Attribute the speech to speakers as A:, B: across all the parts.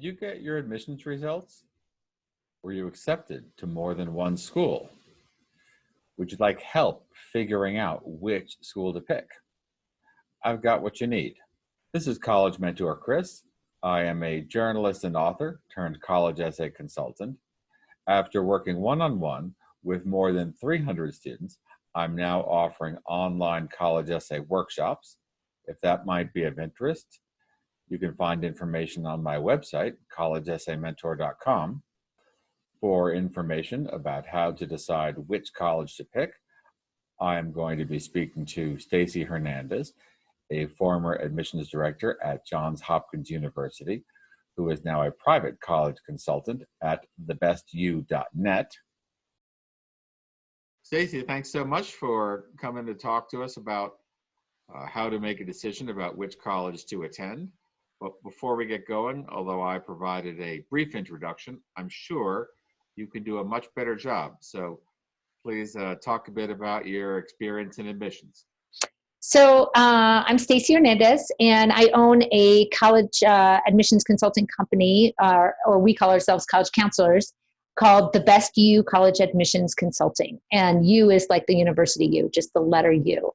A: Did you get your admissions results? Were you accepted to more than one school? Would you like help figuring out which school to pick? I've got what you need. This is College Mentor Chris. I am a journalist and author turned college essay consultant. After working one-on-one with more than 300 students, I'm now offering online college essay workshops. If that might be of interest, you can find information on my website, collegeessaymentor.com. For information about how to decide which college to pick, I'm going to be speaking to Stacy Hernandez, a former admissions director at Johns Hopkins University, who is now a private college consultant at thebestu.net. Stacy, thanks so much for coming to talk to us about how to make a decision about which college to attend. But before we get going, although I provided a brief introduction, I'm sure you can do a much better job. So please talk a bit about your experience in admissions.
B: So I'm Stacy Hernandez, and I own a college admissions consulting company, or we call ourselves college counselors, called The Best U College Admissions Consulting. And U is like the university U, just the letter U.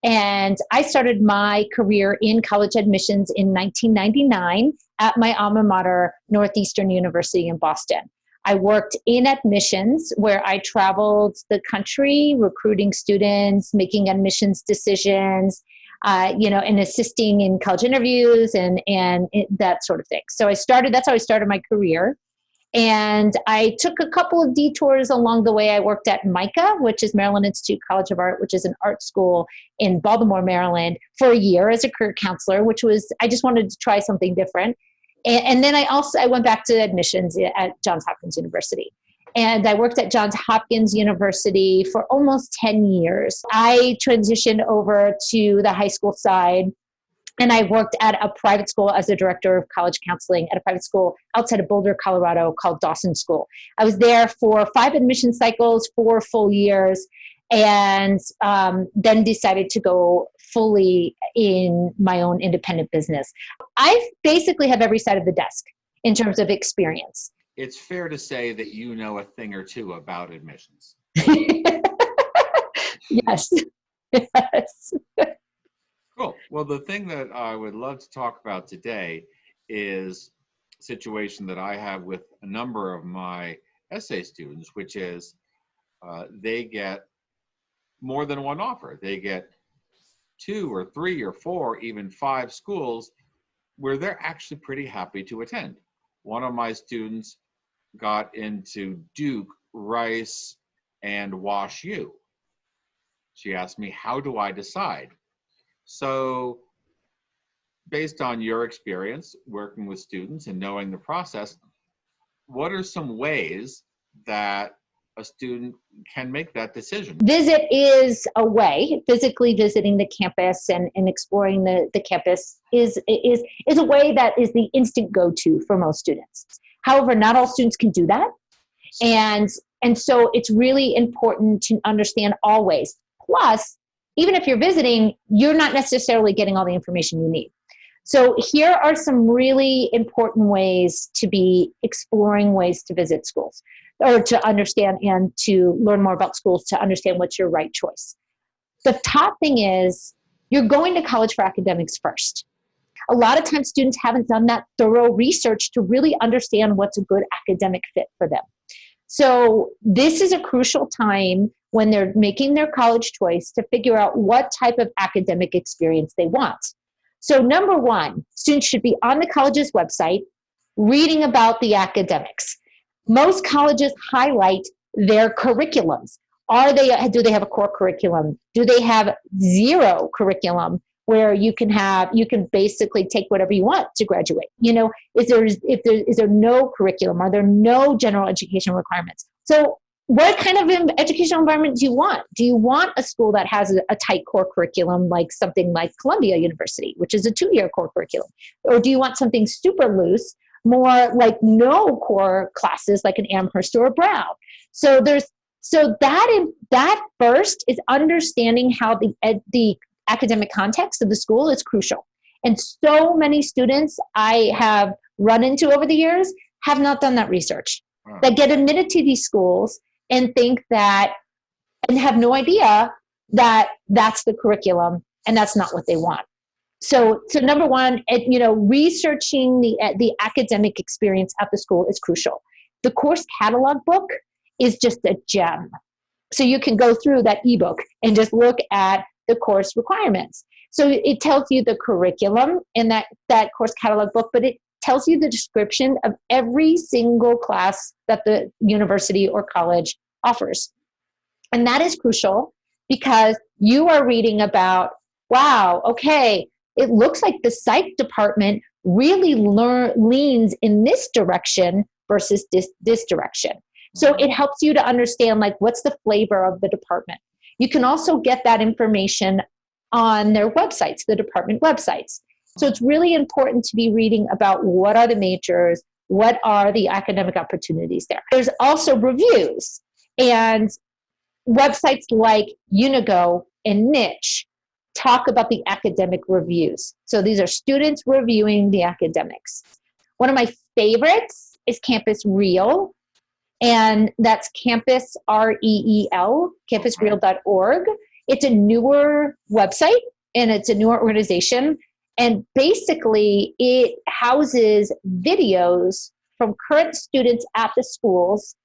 B: And I started my career in college admissions in 1999 at my alma mater, Northeastern University in Boston. I worked in admissions where I traveled the country recruiting students, making admissions decisions, and assisting in college interviews and that sort of thing. So that's how I started my career. And I took a couple of detours along the way. I worked at MICA, which is Maryland Institute College of Art, which is an art school in Baltimore, Maryland, for a year as a career counselor, I just wanted to try something different. And then I went back to admissions at Johns Hopkins University. And I worked at Johns Hopkins University for almost 10 years. I transitioned over to the high school side, and I worked at a private school as a director of college counseling at a private school outside of Boulder, Colorado, called Dawson School. I was there for 5 admission cycles, 4 full years, and then decided to go fully in my own independent business. I basically have every side of the desk in terms of experience.
A: It's fair to say that you know a thing or two about admissions.
B: Yes. Yes.
A: Cool. Well, the thing that I would love to talk about today is a situation that I have with a number of my essay students, which is they get more than one offer. They get 2 or 3 or 4, even 5 schools where they're actually pretty happy to attend. One of my students got into Duke, Rice, and Wash U. She asked me, how do I decide? So based on your experience working with students and knowing the process, what are some ways that a student can make that decision?
B: Visit is a way. Physically visiting the campus and exploring the campus is a way that is the instant go-to for most students. However, not all students can do that. And so it's really important to understand all ways. Plus, even if you're visiting, you're not necessarily getting all the information you need. So here are some really important ways to be exploring ways to visit schools, or to understand and to learn more about schools, to understand what's your right choice. The top thing is you're going to college for academics first. A lot of times students haven't done that thorough research to really understand what's a good academic fit for them. So this is a crucial time when they're making their college choice to figure out what type of academic experience they want. So number one, students should be on the college's website reading about the academics. Most colleges highlight their curriculums. Do they have a core curriculum? Do they have zero curriculum where you can basically take whatever you want to graduate? Is there no curriculum? Are there no general education requirements? So what kind of educational environment do you want? Do you want a school that has a tight core curriculum, like something like Columbia University, which is a 2-year core curriculum? Or do you want something super loose, more like no core classes, like an Amherst or a Brown? So that first is understanding how the academic context of the school is crucial. And so many students I have run into over the years have not done that research, that get admitted to these schools and think that, and have no idea that that's the curriculum and that's not what they want. So number one, researching the academic experience at the school is crucial. The course catalog book is just a gem. So you can go through that ebook and just look at the course requirements. So it tells you the curriculum in that course catalog book, but it tells you the description of every single class that the university or college offers. And that is crucial because you are reading about, wow, okay, it looks like the psych department really leans in this direction versus this direction. So it helps you to understand, like, what's the flavor of the department. You can also get that information on their websites, the department websites. So it's really important to be reading about what are the majors, what are the academic opportunities there. There's also reviews, and websites like Unigo and Niche talk about the academic reviews. So these are students reviewing the academics. One of my favorites is Campus Reel, and that's Campus, REEL, campusreel.org. It's a newer website, and it's a newer organization. And basically, it houses videos from current students at the schools,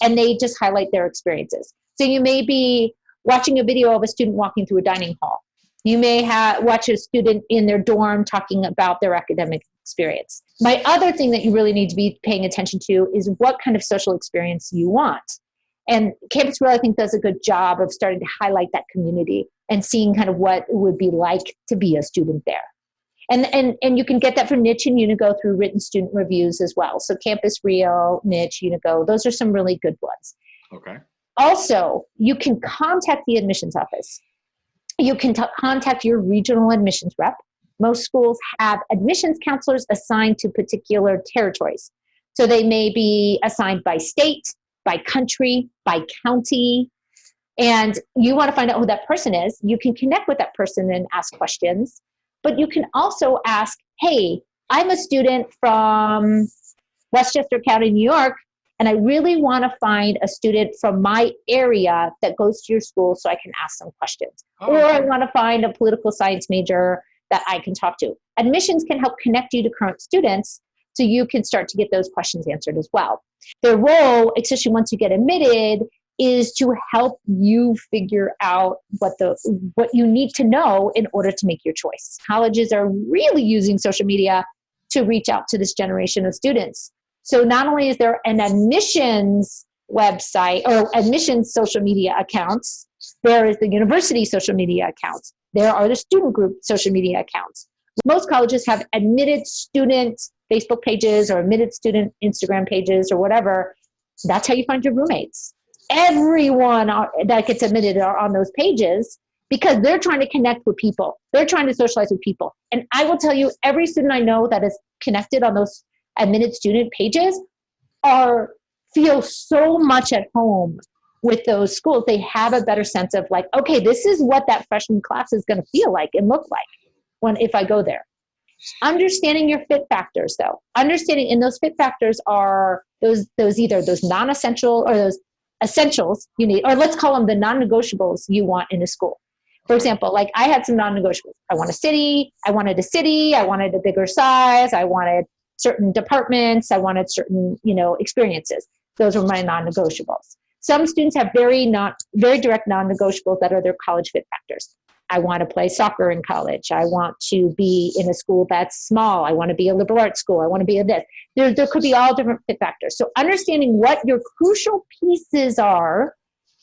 B: and they just highlight their experiences. So you may be watching a video of a student walking through a dining hall. You may watch a student in their dorm talking about their academic experience. My other thing that you really need to be paying attention to is what kind of social experience you want. And Campus Reel, I think, does a good job of starting to highlight that community and seeing kind of what it would be like to be a student there. And you can get that from Niche and Unigo through written student reviews as well. So Campus Reel, Niche, Unigo, those are some really good ones.
A: Okay.
B: Also, you can contact the admissions office. You can contact your regional admissions rep. Most schools have admissions counselors assigned to particular territories. So they may be assigned by state, by country, by county. And you want to find out who that person is. You can connect with that person and ask questions. But you can also ask, hey, I'm a student from Westchester County, New York, and I really want to find a student from my area that goes to your school so I can ask some questions.
A: Oh,
B: or
A: okay.
B: I want to find a political science major that I can talk to. Admissions can help connect you to current students so you can start to get those questions answered as well. Their role, especially once you get admitted, is to help you figure out what you need to know in order to make your choice. Colleges are really using social media to reach out to this generation of students. So not only is there an admissions website or admissions social media accounts, there is the university social media accounts. There are the student group social media accounts. Most colleges have admitted student Facebook pages or admitted student Instagram pages or whatever. That's how you find your roommates. Everyone that gets admitted are on those pages because they're trying to connect with people. They're trying to socialize with people. And I will tell you, every student I know that is connected on those admitted student pages feel so much at home with those schools. They have a better sense of, like, okay, this is what that freshman class is going to feel like and look like if I go there. Understanding your fit factors, though. Understanding, and those fit factors are those either those non-essential or those essentials you need, or let's call them the non-negotiables you want in a school. For example, like I had some non-negotiables. I wanted a city, I wanted a bigger size, I wanted certain departments, I wanted certain, experiences. Those were my non-negotiables. Some students have very direct non-negotiables that are their college fit factors. I want to play soccer in college. I want to be in a school that's small. I want to be a liberal arts school. I want to be a this. There could be all different fit factors. So understanding what your crucial pieces are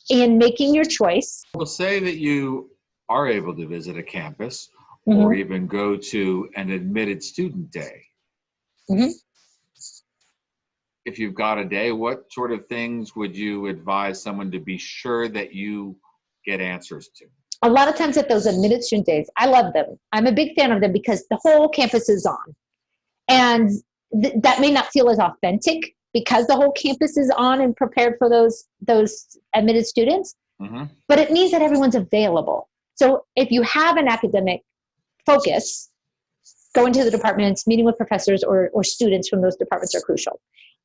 B: in making your choice.
A: We'll say that you are able to visit a campus
B: Mm-hmm.
A: or even go to an admitted student day.
B: Mm-hmm.
A: If you've got a day, what sort of things would you advise someone to be sure that you get answers to?
B: A lot of times at those admitted student days, I love them. I'm a big fan of them because the whole campus is on. And that may not feel as authentic because the whole campus is on and prepared for those admitted students. Mm-hmm. But it means that everyone's available. So if you have an academic focus, going to the departments, meeting with professors or students from those departments are crucial.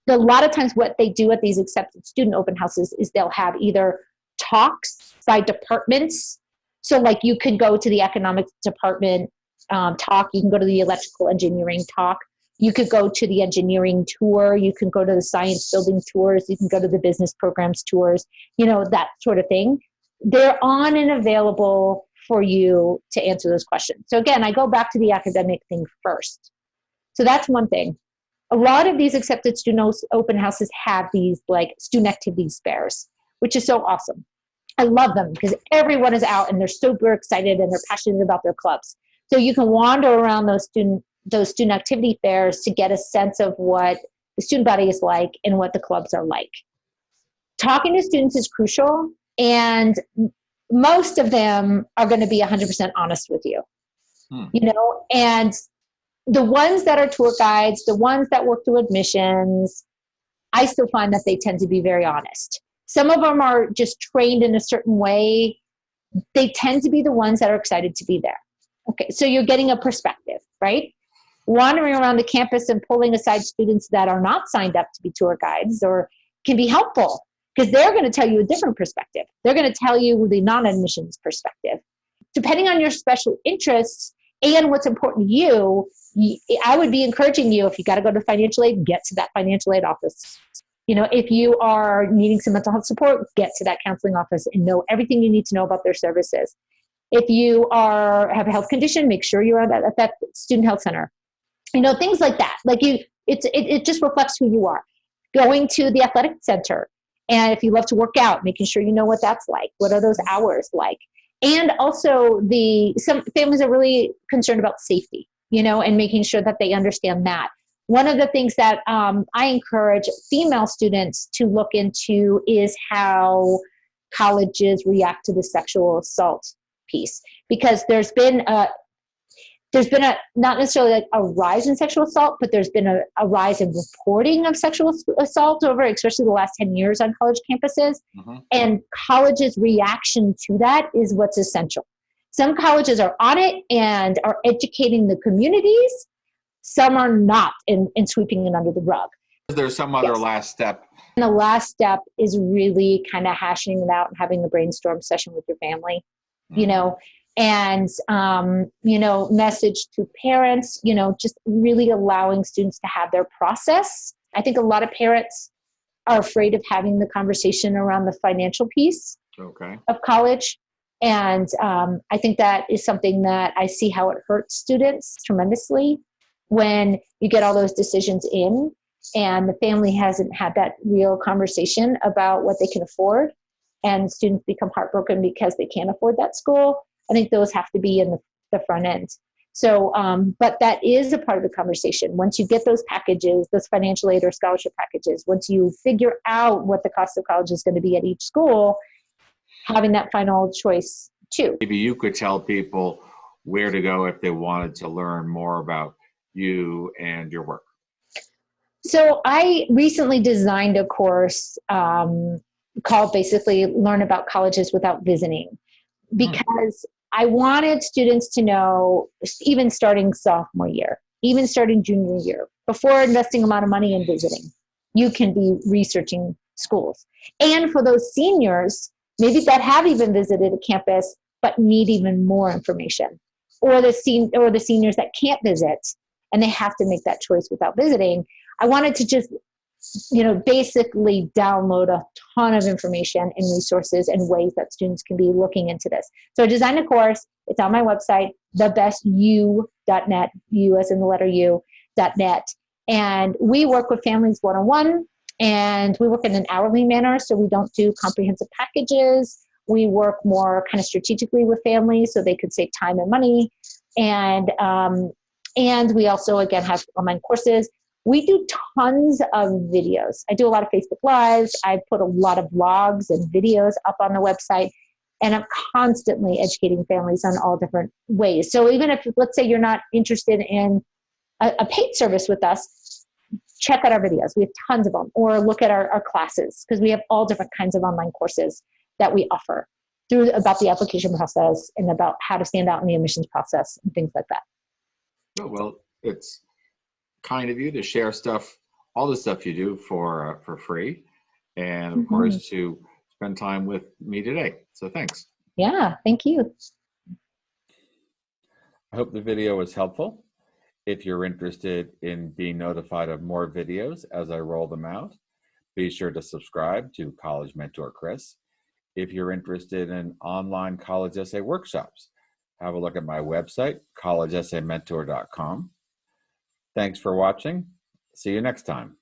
B: A lot of times what they do at these accepted student open houses is they'll have either talks by departments. So like you could go to the economics department talk, you can go to the electrical engineering talk, you could go to the engineering tour, you can go to the science building tours, you can go to the business programs tours, that sort of thing. They're on and available for you to answer those questions. So again, I go back to the academic thing first. So that's one thing. A lot of these accepted student open houses have these like student activities fairs, which is so awesome. I love them because everyone is out and they're super excited and they're passionate about their clubs. So you can wander around those student activity fairs to get a sense of what the student body is like and what the clubs are like. Talking to students is crucial, and most of them are going to be 100% honest with you. And the ones that are tour guides, the ones that work through admissions, I still find that they tend to be very honest. Some of them are just trained in a certain way. They tend to be the ones that are excited to be there. Okay, so you're getting a perspective, right? Wandering around the campus and pulling aside students that are not signed up to be tour guides or can be helpful because they're going to tell you a different perspective. They're going to tell you the non-admissions perspective. Depending on your special interests and what's important to you, I would be encouraging you, if you got to go to financial aid, get to that financial aid office. If you are needing some mental health support, get to that counseling office and know everything you need to know about their services. If you have a health condition, make sure you're at that student health center. Things like that. Like it just reflects who you are. Going to the athletic center, and if you love to work out, making sure you know what that's like. What are those hours like? And also some families are really concerned about safety, and making sure that they understand that. One of the things that I encourage female students to look into is how colleges react to the sexual assault piece, because there's been a not necessarily like a rise in sexual assault, but there's been a rise in reporting of sexual assault over especially the last 10 years on college campuses. Mm-hmm. And colleges' reaction to that is what's essential. Some colleges are on it and are educating the communities. Some are not and sweeping it under the rug.
A: There's some other last step.
B: And the last step is really kind of hashing it out and having a brainstorm session with your family, and, message to parents, just really allowing students to have their process. I think a lot of parents are afraid of having the conversation around the financial piece of college. And I think that is something that I see how it hurts students tremendously when you get all those decisions in and the family hasn't had that real conversation about what they can afford, and students become heartbroken because they can't afford that school. I think those have to be in the front end. So, but that is a part of the conversation. Once you get those packages, those financial aid or scholarship packages, once you figure out what the cost of college is going to be at each school, having that final choice too.
A: Maybe you could tell people where to go if they wanted to learn more about you and your work.
B: So I recently designed a course called basically Learn About Colleges Without Visiting, because I wanted students to know, even starting sophomore year, even starting junior year, before investing a lot of money in visiting, you can be researching schools. And for those seniors, maybe that have even visited a campus but need even more information, or the seniors that can't visit and they have to make that choice without visiting. I wanted to just, basically download a ton of information and resources and ways that students can be looking into this. So I designed a course. It's on my website, thebestu.net, U as in the letter U.net. And we work with families one-on-one, and we work in an hourly manner. So we don't do comprehensive packages. We work more kind of strategically with families so they could save time and money. And we also, again, have online courses. We do tons of videos. I do a lot of Facebook Lives. I put a lot of vlogs and videos up on the website, and I'm constantly educating families on all different ways. So even if, let's say, you're not interested in a paid service with us, check out our videos. We have tons of them. Or look at our classes, because we have all different kinds of online courses that we offer about the application process and about how to stand out in the admissions process and things like that.
A: Oh, well, it's kind of you to share stuff, all the stuff you do for free, and of
B: Mhm.
A: course to spend time with me today. So thanks.
B: Yeah, thank you.
A: I hope the video was helpful. If you're interested in being notified of more videos as I roll them out, be sure to subscribe to College Mentor Chris. If you're interested in online college essay workshops, have a look at my website, collegeessaymentor.com. Thanks for watching. See you next time.